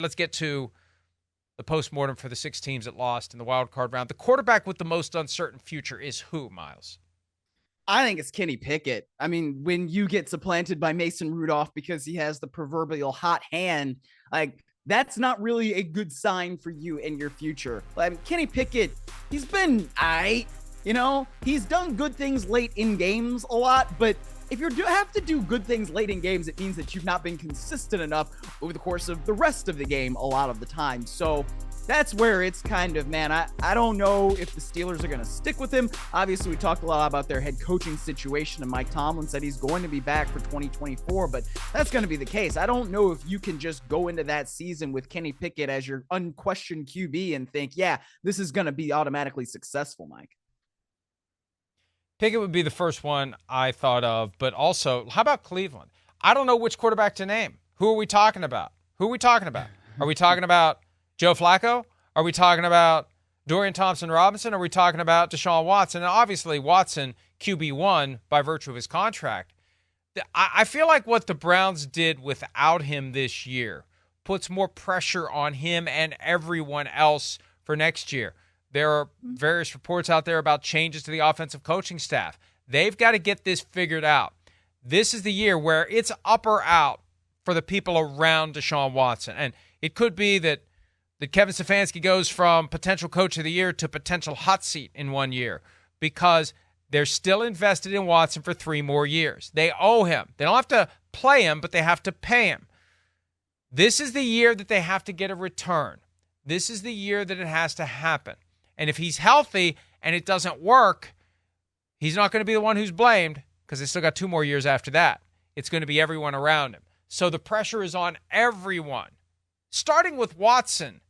Let's get to the postmortem for the 6 teams that lost in the wild card round. The quarterback with the most uncertain future is who, Myles? I think it's Kenny Pickett. I mean, when you get supplanted by Mason Rudolph because he has the proverbial hot hand, like that's not really a good sign for you in your future. Kenny Pickett, he's been he's done good things late in games a lot, but if you have to do good things late in games, it means that you've not been consistent enough over the course of the rest of the game a lot of the time. So that's where it's kind of, man, I don't know if the Steelers are going to stick with him. Obviously, we talked a lot about their head coaching situation, and Mike Tomlin said he's going to be back for 2024, but that's going to be the case. I don't know if you can just go into that season with Kenny Pickett as your unquestioned QB and think, yeah, this is going to be automatically successful, Mike. Pickett would be the first one I thought of, but also, how about Cleveland? I don't know which quarterback to name. Who are we talking about? Are we talking about Joe Flacco? Are we talking about Dorian Thompson-Robinson? Are we talking about Deshaun Watson? And obviously, Watson, QB1 by virtue of his contract. I feel like what the Browns did without him this year puts more pressure on him and everyone else for next year. There are various reports out there about changes to the offensive coaching staff. They've got to get this figured out. This is the year where it's up or out for the people around Deshaun Watson. And it could be that Kevin Stefanski goes from potential coach of the year to potential hot seat in 1 year because they're still invested in Watson for 3 more years. They owe him. They don't have to play him, but they have to pay him. This is the year that they have to get a return. This is the year that it has to happen. And if he's healthy and it doesn't work, he's not going to be the one who's blamed because they still got 2 more years after that. It's going to be everyone around him. So the pressure is on everyone, starting with Watson,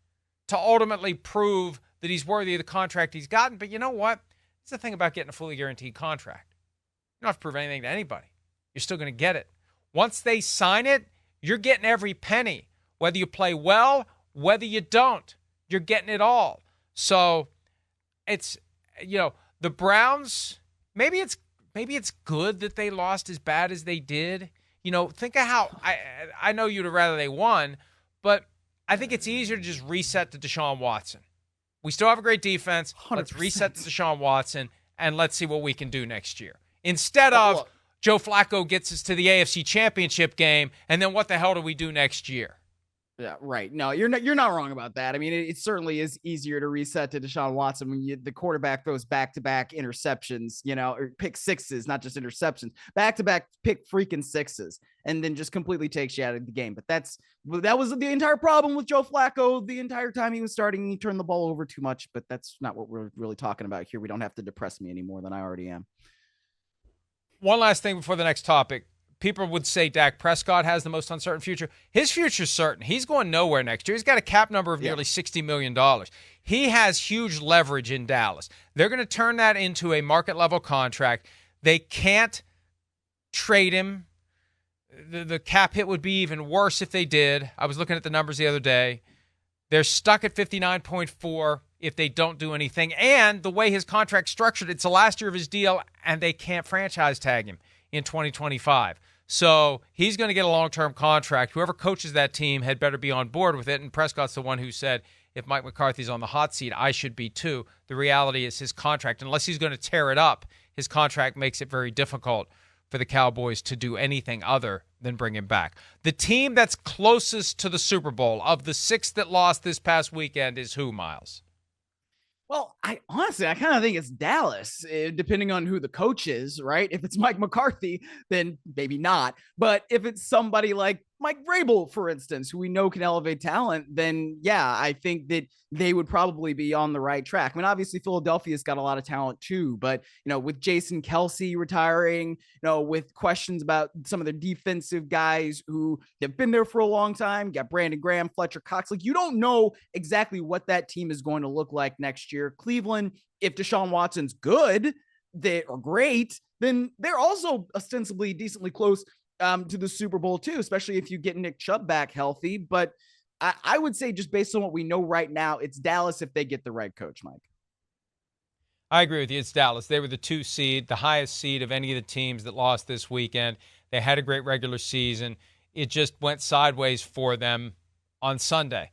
to ultimately prove that he's worthy of the contract he's gotten. But you know what? It's the thing about getting a fully guaranteed contract. You don't have to prove anything to anybody. You're still going to get it. Once they sign it, you're getting every penny. Whether you play well, whether you don't, you're getting it all. So it's, the Browns, maybe it's good that they lost as bad as they did. Think of how, I know you'd rather they won, but I think it's easier to just reset to Deshaun Watson. We still have a great defense. 100%. Let's reset to Deshaun Watson, and let's see what we can do next year. Instead of Joe Flacco gets us to the AFC Championship game, and then what the hell do we do next year? Yeah, right. No, you're not wrong about that. I mean, it certainly is easier to reset to Deshaun Watson when the quarterback throws back-to-back interceptions, or pick sixes, not just interceptions, back-to-back pick freaking sixes, and then just completely takes you out of the game. But that was the entire problem with Joe Flacco the entire time he was starting. He turned the ball over too much, but that's not what we're really talking about here. We don't have to depress me any more than I already am. One last thing before the next topic. People would say Dak Prescott has the most uncertain future. His future's certain. He's going nowhere next year. He's got a cap number of nearly $60 million. He has huge leverage in Dallas. They're going to turn that into a market-level contract. They can't trade him. The cap hit would be even worse if they did. I was looking at the numbers the other day. They're stuck at 59.4 if they don't do anything. And the way his contract's structured, it's the last year of his deal, and they can't franchise tag him in 2025. So he's going to get a long-term contract. Whoever coaches that team had better be on board with it. And Prescott's the one who said, if Mike McCarthy's on the hot seat, I should be too. The reality is his contract, unless he's going to tear it up, his contract makes it very difficult for the Cowboys to do anything other than bring him back. The team that's closest to the Super Bowl of the 6 that lost this past weekend is who, Myles? Well, I kind of think it's Dallas, depending on who the coach is, right? If it's Mike McCarthy, then maybe not. But if it's somebody like Mike Vrabel, for instance, who we know can elevate talent, then yeah, I think that they would probably be on the right track. I mean, obviously Philadelphia's got a lot of talent too, but with Jason Kelsey retiring, with questions about some of the defensive guys who have been there for a long time, got Brandon Graham, Fletcher Cox, like you don't know exactly what that team is going to look like next year. Cleveland, if Deshaun Watson's good, they are great, then they're also ostensibly decently close to the Super Bowl too, especially if you get Nick Chubb back healthy. But I would say just based on what we know right now, it's Dallas if they get the right coach, Mike. I agree with you. It's Dallas. They were the 2 seed, the highest seed of any of the teams that lost this weekend. They had a great regular season. It just went sideways for them on Sunday.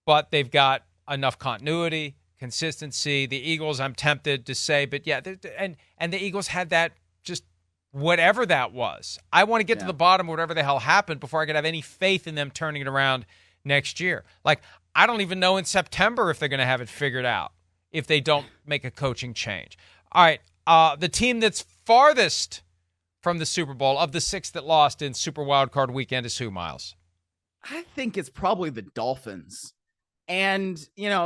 But they've got enough continuity, consistency. The Eagles, I'm tempted to say, but yeah, and the Eagles had that just whatever that was. I want to get to the bottom of whatever the hell happened before I could have any faith in them turning it around next year. Like, I don't even know in September if they're going to have it figured out if they don't make a coaching change. All right, the team that's farthest from the Super Bowl of the 6 that lost in Super Wildcard Weekend is who, Myles? I think it's probably the Dolphins. And,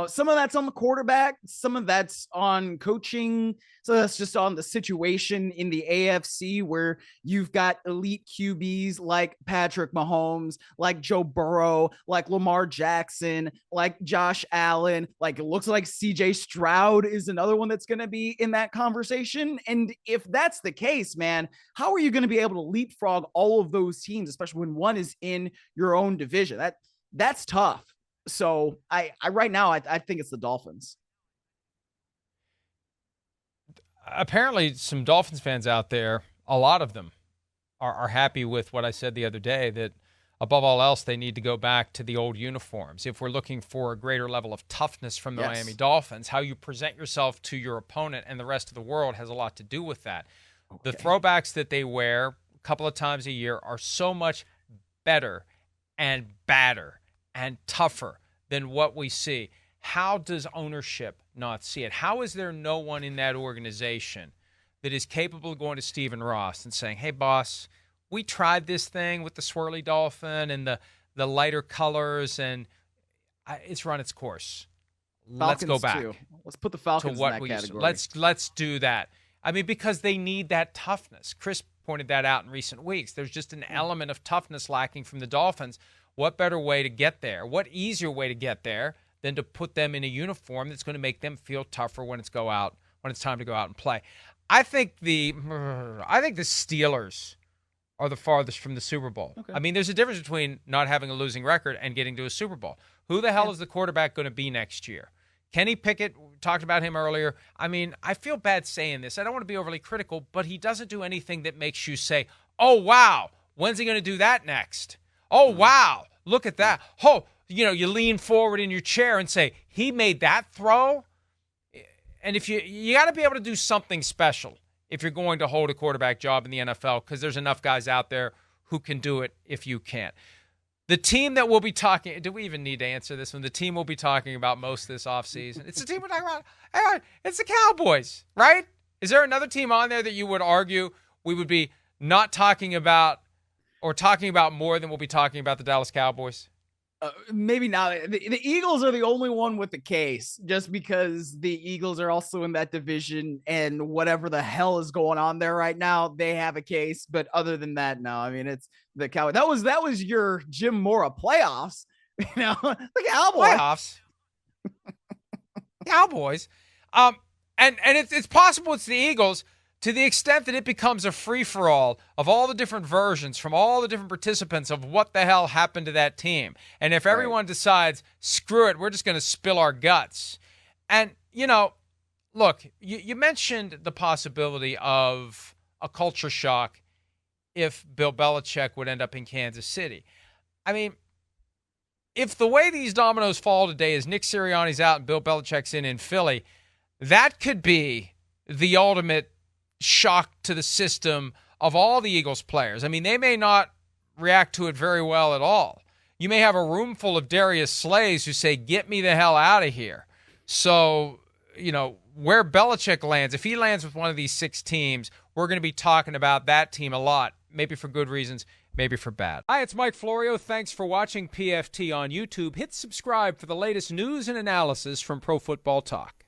some of that's on the quarterback, some of that's on coaching. So that's just on the situation in the AFC where you've got elite QBs like Patrick Mahomes, like Joe Burrow, like Lamar Jackson, like Josh Allen. Like, it looks like CJ Stroud is another one that's going to be in that conversation. And if that's the case, man, how are you going to be able to leapfrog all of those teams, especially when one is in your own division? That's tough. So I right now, I think it's the Dolphins. Apparently some Dolphins fans out there, a lot of them are happy with what I said the other day, that above all else, they need to go back to the old uniforms. If we're looking for a greater level of toughness from the Miami Dolphins, how you present yourself to your opponent and the rest of the world has a lot to do with that. Okay. The throwbacks that they wear a couple of times a year are so much better and badder and tougher than what we see. How does ownership not see it? How is there no one in that organization that is capable of going to Stephen Ross and saying, hey, boss, we tried this thing with the swirly dolphin and the lighter colors, and it's run its course. Let's go back. Too. Let's put the Falcons in that category. Let's do that. I mean, because they need that toughness. Chris pointed that out in recent weeks. There's just an element of toughness lacking from the Dolphins. What better way to get there? What easier way to get there than to put them in a uniform that's going to make them feel tougher when it's time to go out and play? I think the Steelers are the farthest from the Super Bowl. Okay. I mean, there's a difference between not having a losing record and getting to a Super Bowl. Who the hell is the quarterback going to be next year? Kenny Pickett, we talked about him earlier. I mean, I feel bad saying this. I don't want to be overly critical, but he doesn't do anything that makes you say, oh, wow, when's he going to do that next? Oh, wow, look at that. Oh, you lean forward in your chair and say, he made that throw? And if you got to be able to do something special if you're going to hold a quarterback job in the NFL, because there's enough guys out there who can do it if you can't. The team that we'll be talking, do we even need to answer this one? The team we'll be talking about most this offseason, it's the team we're talking about. It's the Cowboys, right? Is there another team on there that you would argue we would be not talking about or talking about more than we'll be talking about the Dallas Cowboys? Maybe not. The Eagles are the only one with the case, just because the Eagles are also in that division, and whatever the hell is going on there right now, they have a case. But other than that, no. I mean, it's the Cowboys. That was your Jim Mora playoffs. The Cowboys. Playoffs. Cowboys. And it's possible it's the Eagles, to the extent that it becomes a free-for-all of all the different versions from all the different participants of what the hell happened to that team. And if everyone decides, screw it, we're just going to spill our guts. And, look, you mentioned the possibility of a culture shock if Bill Belichick would end up in Kansas City. I mean, if the way these dominoes fall today is Nick Sirianni's out and Bill Belichick's in Philly, that could be the ultimate shock to the system of all the Eagles players. I mean, they may not react to it very well at all. You may have a room full of Darius Slays who say, get me the hell out of here. So, where Belichick lands, if he lands with one of these 6 teams, we're going to be talking about that team a lot, maybe for good reasons, maybe for bad. Hi, it's Mike Florio. Thanks for watching PFT on YouTube. Hit subscribe for the latest news and analysis from Pro Football Talk.